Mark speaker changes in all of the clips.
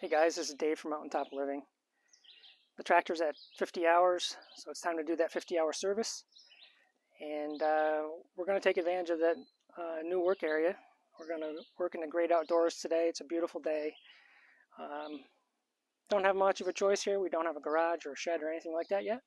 Speaker 1: Hey guys, this is Dave from Mountaintop Living. The tractor's at 50 hours, so it's time to do that 50-hour service. And we're going to take advantage of that new work area. We're going to work in the great outdoors today. It's a beautiful day. Don't have much of a choice here. We don't have a garage or a shed or anything like that yet.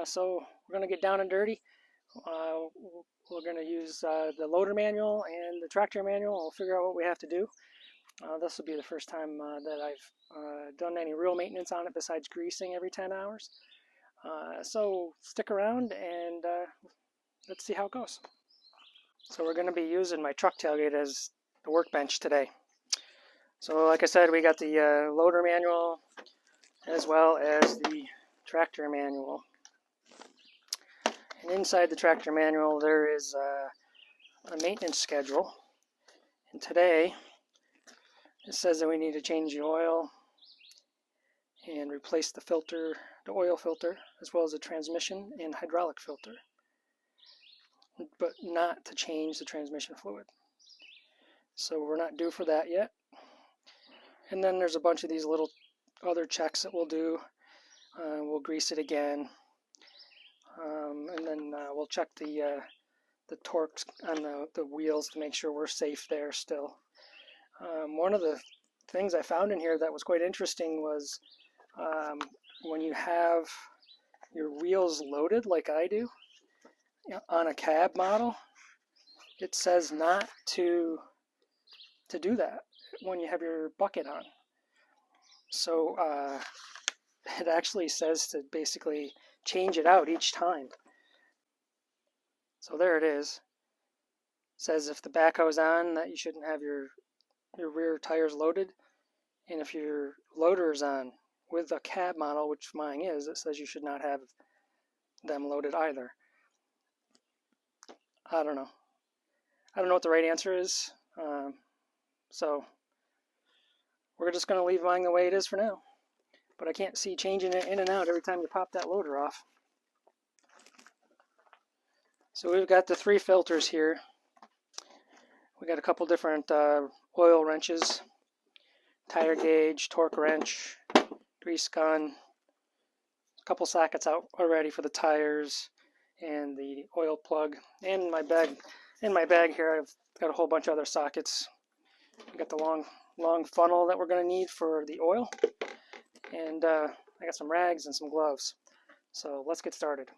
Speaker 1: So we're going to get down and dirty. We're going to use the loader manual and the tractor manual. We'll figure out what we have to do. This will be the first time that I've done any real maintenance on it besides greasing every 10 hours. So stick around and let's see how it goes. So we're going to be using my truck tailgate as the workbench today. So like I said, we got the loader manual as well as the tractor manual. And inside the tractor manual there is a maintenance schedule. And today it says that we need to change the oil and replace the filter, the oil filter, as well as the transmission and hydraulic filter, but not to change the transmission fluid. So we're not due for that yet. And then there's a bunch of these little other checks that we'll do. We'll grease it again, and then we'll check the torques on the wheels to make sure we're safe there still. One of the things I found in here that was quite interesting was when you have your wheels loaded like I do on a cab model, it says not to do that when you have your bucket on. So it actually says to basically change it out each time. So there it is. It says if the backhoe's on that you shouldn't have your rear tires loaded, and if your loader is on with a cab model, which mine is, it says you should not have them loaded either. I don't know what the right answer is, so we're just going to leave mine the way it is for now. But I can't see changing it in and out every time you pop that loader off. So we've got the 3 filters here. We got a couple different oil wrenches, tire gauge, torque wrench, grease gun, a couple sockets out already for the tires, and the oil plug. And in my bag here, I've got a whole bunch of other sockets. We got the long funnel that we're going to need for the oil, and I got some rags and some gloves. So let's get started.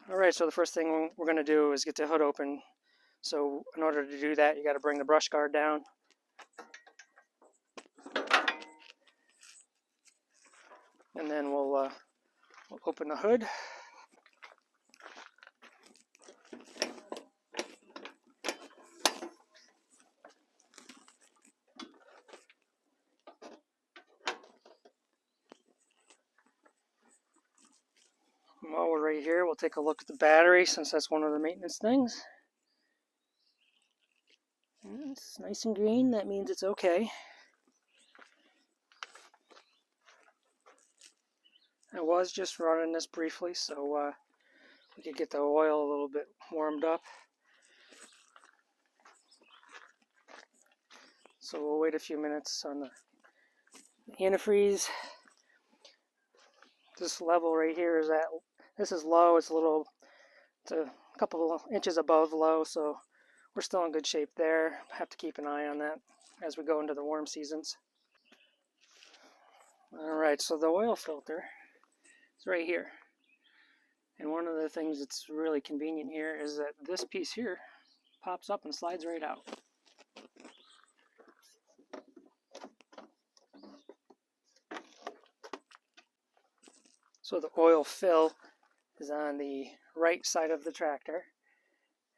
Speaker 1: Alright, so the first thing we're going to do is get the hood open. So in order to do that, you got to bring the brush guard down. And then we'll open the hood. And while we're right here, we'll take a look at the battery, since that's one of the maintenance things. And it's nice and green, that means it's okay. I was just running this briefly, so we could get the oil a little bit warmed up. So we'll wait a few minutes on the antifreeze. This level right here is this is low. It's a couple of inches above low, so we're still in good shape there. Have to keep an eye on that as we go into the warm seasons. Alright, so the oil filter is right here. And one of the things that's really convenient here is that this piece here pops up and slides right out. So the oil fill is on the right side of the tractor,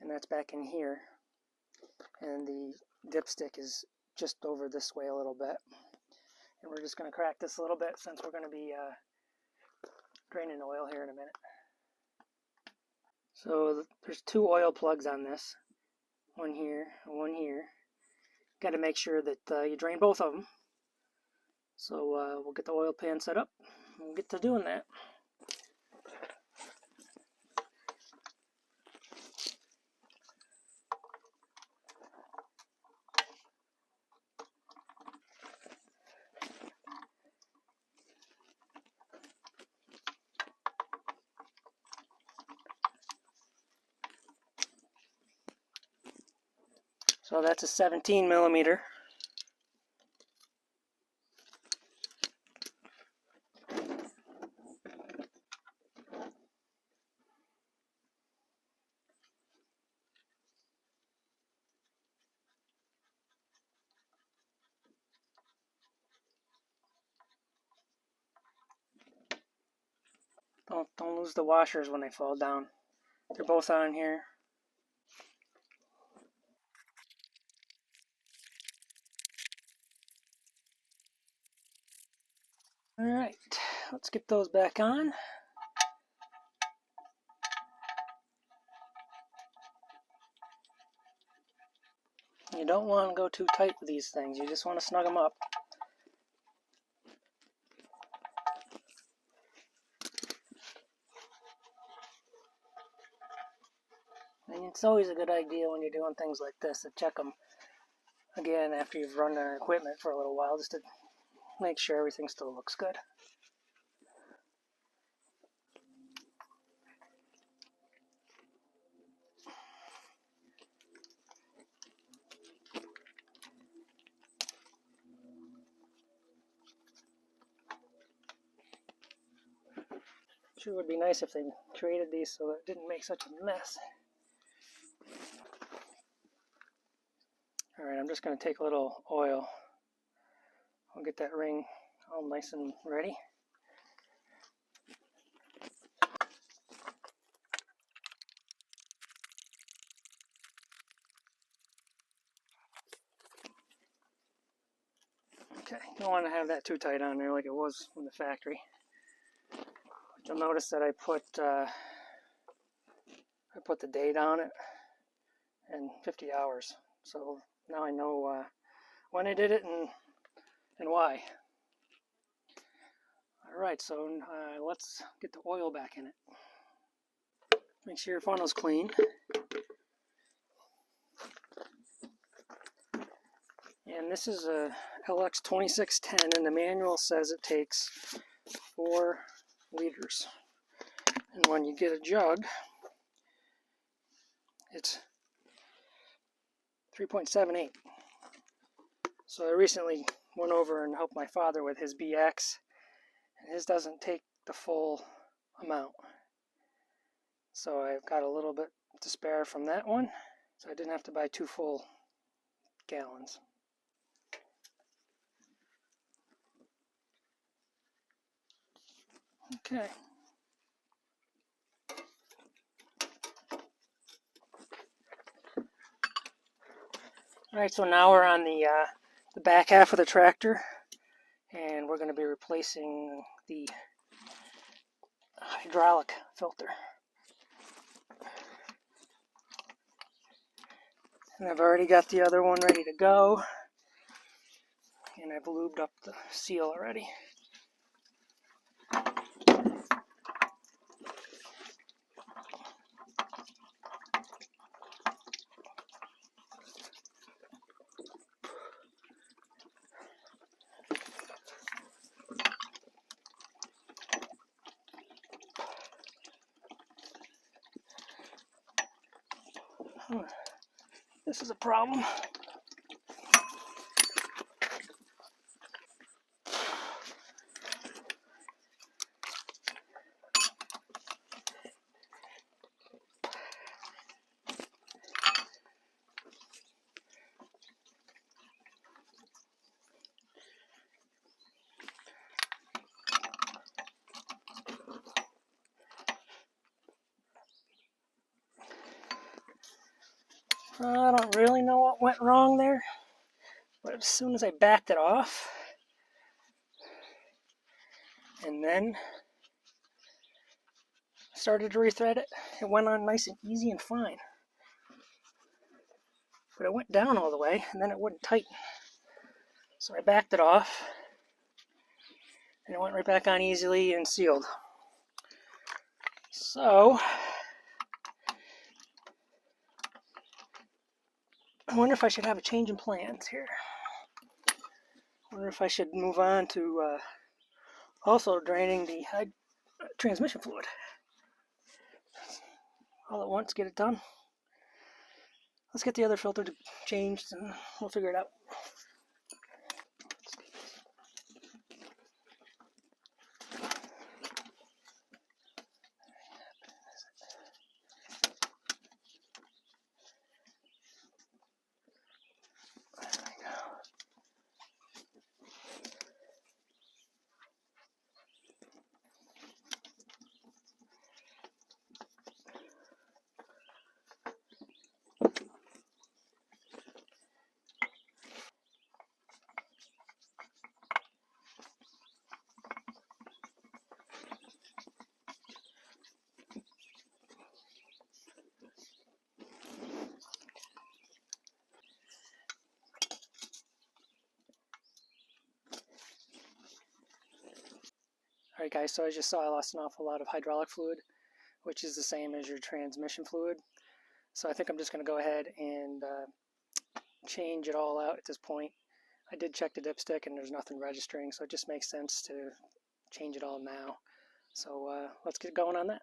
Speaker 1: and that's back in here. And the dipstick is just over this way a little bit. And we're just going to crack this a little bit since we're going to be draining oil here in a minute. So there's 2 oil plugs on this. One here and one here. Got to make sure that you drain both of them. So we'll get the oil pan set up and we'll get to doing that. So that's a 17 millimeter. Don't lose the washers when they fall down. They're both on here. Alright, let's get those back on. You don't want to go too tight with these things. You just want to snug them up. And it's always a good idea when you're doing things like this to check them again after you've run the equipment for a little while, just to make sure everything still looks good. Sure would be nice if they created these so that it didn't make such a mess. Alright, I'm just going to take a little oil. I'll get that ring all nice and ready. Okay, don't want to have that too tight on there like it was from the factory. You'll notice that I put the date on it and 50 hours. So now I know when I did it and why. Alright, so let's get the oil back in it. Make sure your funnel's clean. And this is a Lx2610, and the manual says it takes 4 liters. And when you get a jug, it's 3.78. So I recently went over and helped my father with his BX, and his doesn't take the full amount. So I've got a little bit to spare from that one, so I didn't have to buy 2 full gallons. Okay. Alright, so now we're on the back half of the tractor, and we're going to be replacing the hydraulic filter. And I've already got the other one ready to go, and I've lubed up the seal already. This is a problem. I don't really know what went wrong there, but as soon as I backed it off and then started to rethread it, it went on nice and easy and fine. But it went down all the way and then it wouldn't tighten. So I backed it off and it went right back on easily and sealed. So I wonder if I should have a change in plans here. I wonder if I should move on to also draining the transmission fluid. All at once, get it done. Let's get the other filter changed and we'll figure it out. Alright guys, so as you saw, I lost an awful lot of hydraulic fluid, which is the same as your transmission fluid. So I think I'm just going to go ahead and change it all out at this point. I did check the dipstick and there's nothing registering, so it just makes sense to change it all now. So let's get going on that.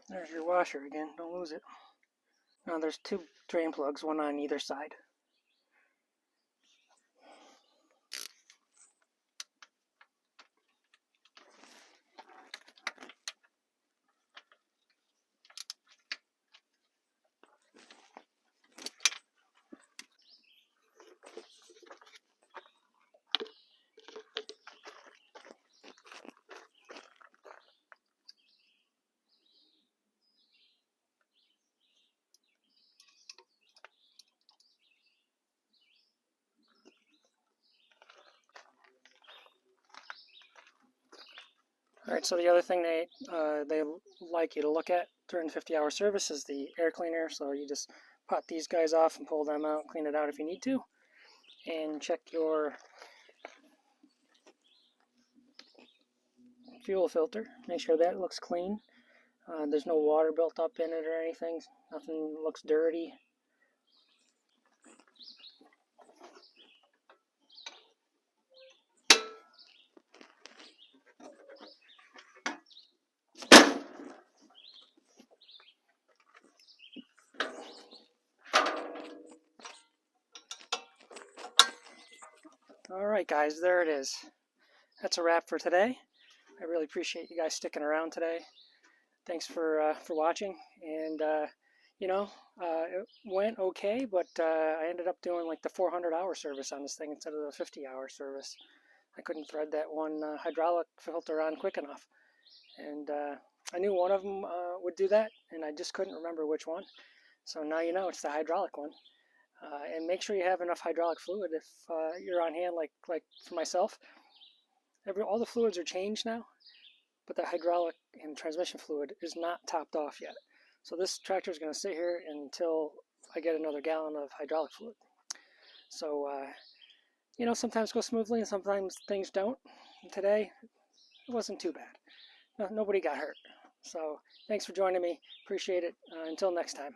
Speaker 1: There's your washer again, don't lose it. Now there's two drain plugs, one on either side. Alright, so the other thing they like you to look at during the 50-hour service is the air cleaner. So you just pop these guys off and pull them out, clean it out if you need to, and check your fuel filter. Make sure that looks clean. There's no water built up in it or anything. Nothing looks dirty. Alright guys, there it is. That's a wrap for today. I really appreciate you guys sticking around today. Thanks for watching. And it went okay, but I ended up doing like the 400-hour service on this thing instead of the 50-hour service. I couldn't thread that one hydraulic filter on quick enough. And I knew one of them would do that, and I just couldn't remember which one. So now you know it's the hydraulic one. And make sure you have enough hydraulic fluid if you're on hand, like for myself. All the fluids are changed now, but the hydraulic and transmission fluid is not topped off yet. So this tractor is going to sit here until I get another gallon of hydraulic fluid. So, sometimes go smoothly and sometimes things don't. And today, it wasn't too bad. Nobody got hurt. So thanks for joining me. Appreciate it. Until next time.